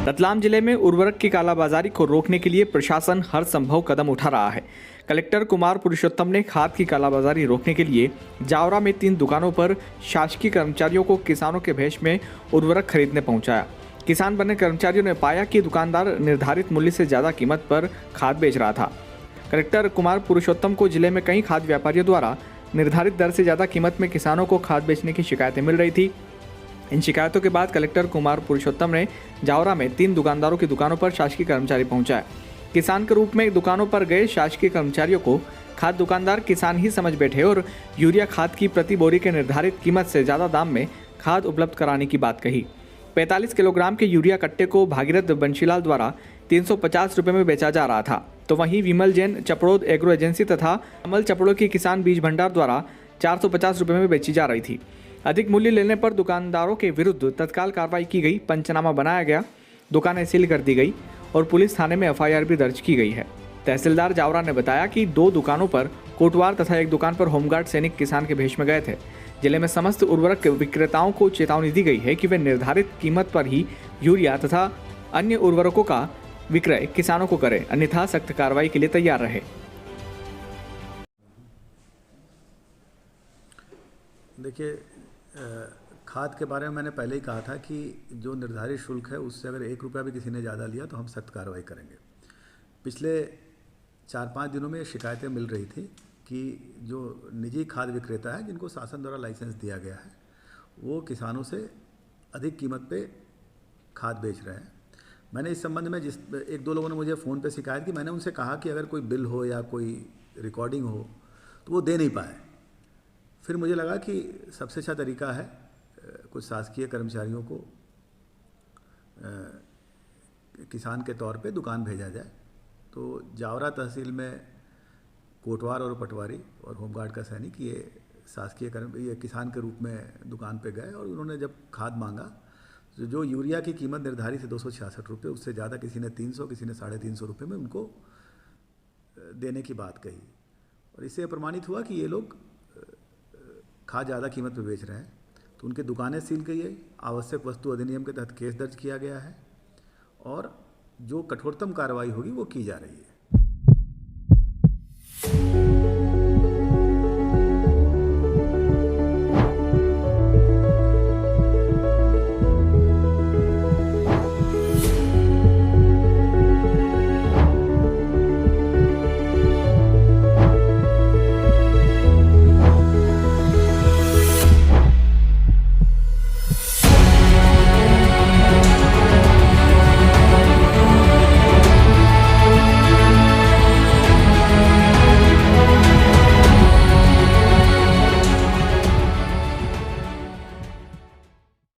रतलाम जिले में उर्वरक की कालाबाजारी को रोकने के लिए प्रशासन हर संभव कदम उठा रहा है। कलेक्टर कुमार पुरुषोत्तम ने खाद की कालाबाजारी रोकने के लिए जावरा में 3 दुकानों पर शासकीय कर्मचारियों को किसानों के भेष में उर्वरक खरीदने पहुंचाया। किसान बने कर्मचारियों ने पाया कि दुकानदार निर्धारित मूल्य से ज़्यादा कीमत पर खाद बेच रहा था। कलेक्टर कुमार पुरुषोत्तम को जिले में कई खाद व्यापारियों द्वारा निर्धारित दर से ज़्यादा कीमत में किसानों को खाद बेचने की शिकायतें मिल रही थी। इन शिकायतों के बाद कलेक्टर कुमार पुरुषोत्तम ने जावरा में 3 दुकानदारों की दुकानों पर शासकीय कर्मचारी पहुंचाए। किसान के रूप में दुकानों पर गए शासकीय कर्मचारियों को खाद दुकानदार किसान ही समझ बैठे और यूरिया खाद की प्रति बोरी के निर्धारित कीमत से ज़्यादा दाम में खाद उपलब्ध कराने की बात कही। 45 किलोग्राम के यूरिया कट्टे को भागीरथ बंशीलाल द्वारा 350 रुपये में बेचा जा रहा था, तो वहीं विमल जैन चपड़ोद एग्रो एजेंसी तथा अमल चपड़ों की किसान बीज भंडार द्वारा 450 रुपये में बेची जा रही थी। अधिक मूल्य लेने पर दुकानदारों के विरुद्ध तत्काल कार्रवाई की गई, पंचनामा बनाया गया, दुकानें सील कर दी गई और पुलिस थाने में एफआईआर भी दर्ज की गई है। तहसीलदार जावरा ने बताया कि 2 दुकानों पर कोटवार तथा 1 दुकान पर होमगार्ड सैनिक किसान के भेष में गए थे। जिले में समस्त उर्वरक विक्रेताओं को चेतावनी दी गई है कि वे निर्धारित कीमत पर ही यूरिया तथा अन्य उर्वरकों का विक्रय किसानों को करें, अन्यथा सख्त कार्रवाई के लिए तैयार रहे। देखिए, खाद के बारे में मैंने पहले ही कहा था कि जो निर्धारित शुल्क है उससे अगर 1 रुपया भी किसी ने ज़्यादा लिया तो हम सख्त कार्रवाई करेंगे। पिछले 4-5 दिनों में ये शिकायतें मिल रही थी कि जो निजी खाद विक्रेता है जिनको शासन द्वारा लाइसेंस दिया गया है वो किसानों से अधिक कीमत पे खाद बेच रहे हैं। मैंने इस संबंध में 1-2 लोगों ने मुझे फ़ोन पे शिकायत की। मैंने उनसे कहा कि अगर कोई बिल हो या कोई रिकॉर्डिंग हो तो वो दे नहीं पाए। फिर मुझे लगा कि सबसे अच्छा तरीका है कुछ शासकीय कर्मचारियों को किसान के तौर पे दुकान भेजा जाए। तो जावरा तहसील में कोटवार और पटवारी और होमगार्ड का सैनिक ये ये किसान के रूप में दुकान पे गए और उन्होंने जब खाद मांगा तो जो यूरिया की कीमत निर्धारित है 266 रुपये, उससे ज़्यादा किसी ने 300, किसी ने 350 रुपये में उनको देने की बात कही और इससे प्रमाणित हुआ कि ये लोग खाद ज़्यादा कीमत पे बेच रहे हैं। तो उनकी दुकानें सील गई है, आवश्यक वस्तु अधिनियम के तहत केस दर्ज किया गया है और जो कठोरतम कार्रवाई होगी वो की जा रही है।